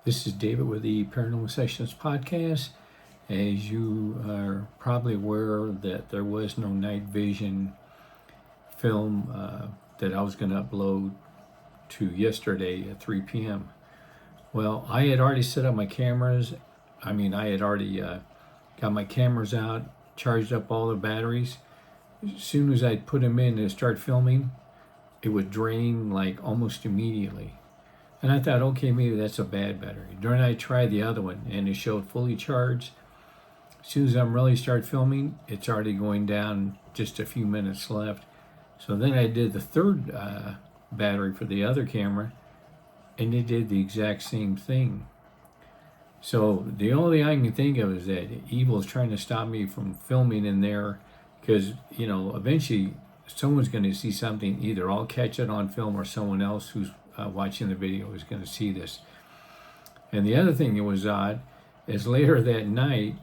This is David with the Paranormal Sessions podcast. As you are probably aware that there was no night vision film that I was going to upload to yesterday at 3 p.m. Well, I had already set up my cameras. I had already got my cameras out, charged up all the batteries. As soon as I'd put them in and start filming, it would drain like almost immediately. And I thought, okay, maybe that's a bad battery. Then I tried the other one and it showed fully charged. As soon as I'm really start filming, it's already going down, just a few minutes left. So then I did the third battery for the other camera and it did the exact same thing. So the only thing I can think of is that evil is trying to stop me from filming in there because, eventually someone's going to see something. Either I'll catch it on film or someone else who's watching the video is going to see this. And the other thing that was odd is later that night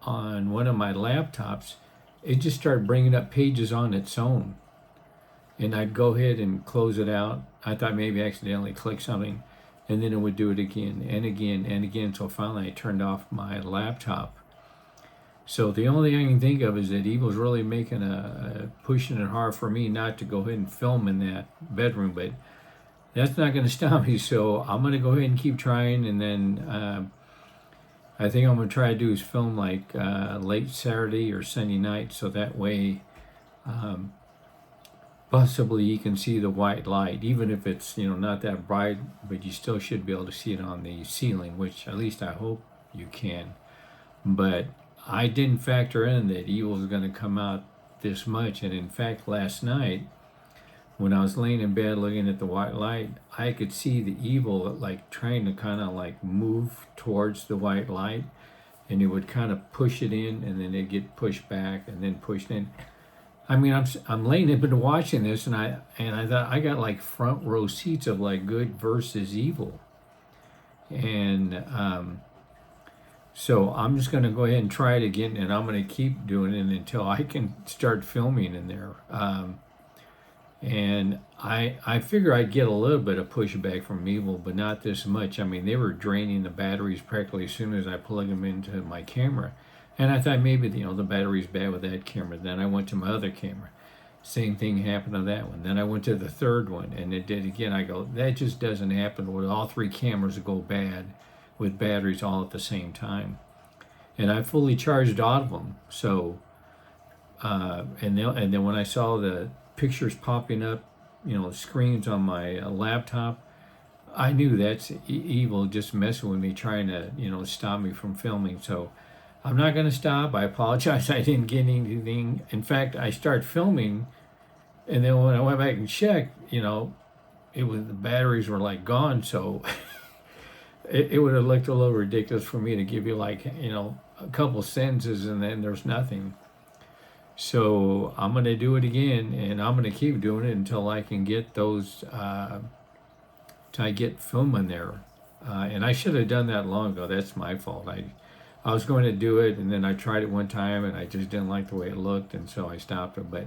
on one of my laptops, it just started bringing up pages on its own. And I'd go ahead and close it out. I thought maybe I accidentally clicked something, and then it would do it again and again and again. So finally I turned off my laptop. So the only thing I can think of is that evil's really making pushing it hard for me not to go ahead and film in that bedroom, but that's not going to stop me. So I'm going to go ahead and keep trying, and then I think I'm going to try to do is film like late Saturday or Sunday night, so that way possibly you can see the white light, even if it's not that bright, but you still should be able to see it on the ceiling, which at least I hope you can. But I didn't factor in that evil is going to come out this much, and in fact last night when I was laying in bed looking at the white light, I could see the evil like trying to kind of like move towards the white light, and it would kind of push it in, and then it'd get pushed back and then pushed in. I'm laying in bed watching this, and I thought I got like front row seats of like good versus evil, and so I'm just going to go ahead and try it again, and I'm going to keep doing it until I can start filming in there. And I figure I'd get a little bit of pushback from evil, but not this much. They were draining the batteries practically as soon as I plug them into my camera. And I thought maybe, the battery's bad with that camera. Then I went to my other camera. Same thing happened to that one. Then I went to the third one, and it did again. I go, that just doesn't happen with all three cameras go bad with batteries all at the same time. And I fully charged all of them. So, and then when I saw the pictures popping up, screens on my laptop, I knew that's evil just messing with me, trying to, stop me from filming. So I'm not going to stop. I apologize. I didn't get anything. In fact, I started filming, and then when I went back and checked, it was the batteries were like gone. So it would have looked a little ridiculous for me to give you like, a couple sentences and then there's nothing. So I'm going to do it again, and I'm going to keep doing it until I can get those, till I get film in there. And I should have done that long ago. That's my fault. I was going to do it, and then I tried it one time, and I just didn't like the way it looked, and so I stopped it. But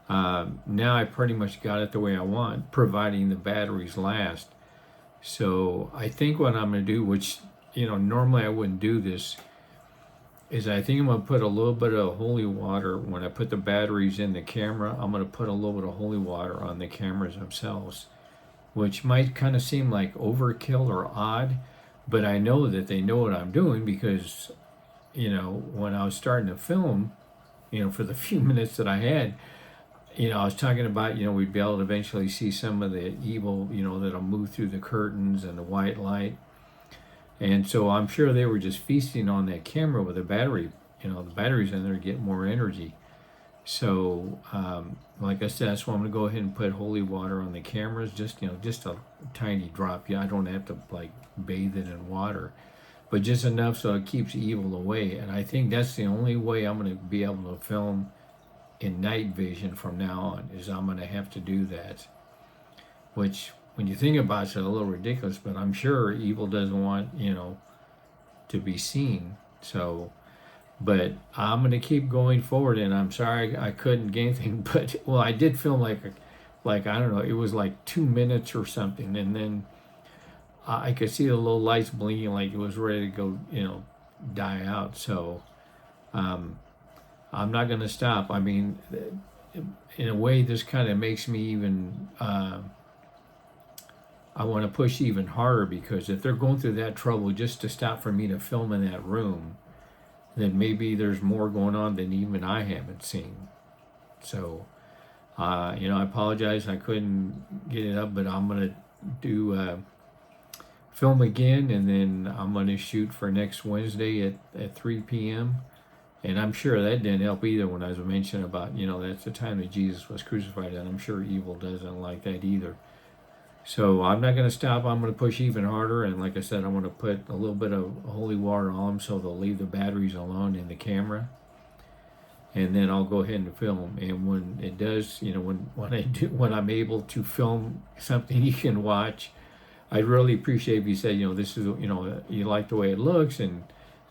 now I pretty much got it the way I want, providing the batteries last. So I think what I'm going to do, which, normally I wouldn't do this, is I think I'm going to put a little bit of holy water when I put the batteries in the camera. I'm going to put a little bit of holy water on the cameras themselves, which might kind of seem like overkill or odd, but I know that they know what I'm doing because, when I was starting to film, for the few minutes that I had, I was talking about, we'd be able to eventually see some of the evil, that'll move through the curtains and the white light. And so I'm sure they were just feasting on that camera with the battery, the batteries in there to get more energy. So, like I said, that's why I'm going to go ahead and put holy water on the cameras, just a tiny drop. Yeah, I don't have to like bathe it in water, but just enough so it keeps evil away. And I think that's the only way I'm going to be able to film in night vision from now on, is I'm going to have to do that, which, when you think about it, it's a little ridiculous, but I'm sure evil doesn't want, to be seen. So, but I'm going to keep going forward, and I'm sorry I couldn't get anything, but, well, I did film like I don't know, it was like 2 minutes or something, and then I could see the little lights blinking like it was ready to go, die out. So I'm not going to stop. I mean, in a way, this kind of makes me even. I want to push even harder, because if they're going through that trouble just to stop for me to film in that room, then maybe there's more going on than even I haven't seen. So, I apologize I couldn't get it up, but I'm going to do film again, and then I'm going to shoot for next Wednesday at 3 p.m. And I'm sure that didn't help either when I was mentioning about, that's the time that Jesus was crucified, and I'm sure evil doesn't like that either. So I'm not going to stop. I'm going to push even harder. And like I said, I'm going to put a little bit of holy water on them so they'll leave the batteries alone in the camera. And then I'll go ahead and film. And when it does, when I'm able to film something you can watch, I'd really appreciate if you said, this is, you like the way it looks and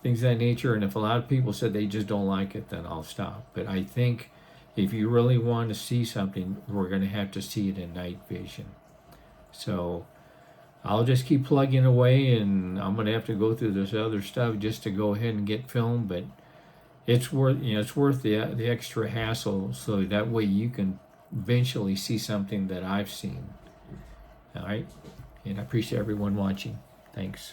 things of that nature. And if a lot of people said they just don't like it, then I'll stop. But I think if you really want to see something, we're going to have to see it in night vision. So I'll just keep plugging away, and I'm going to have to go through this other stuff just to go ahead and get filmed. But it's worth the extra hassle, so that way you can eventually see something that I've seen. All right, and I appreciate everyone watching. Thanks.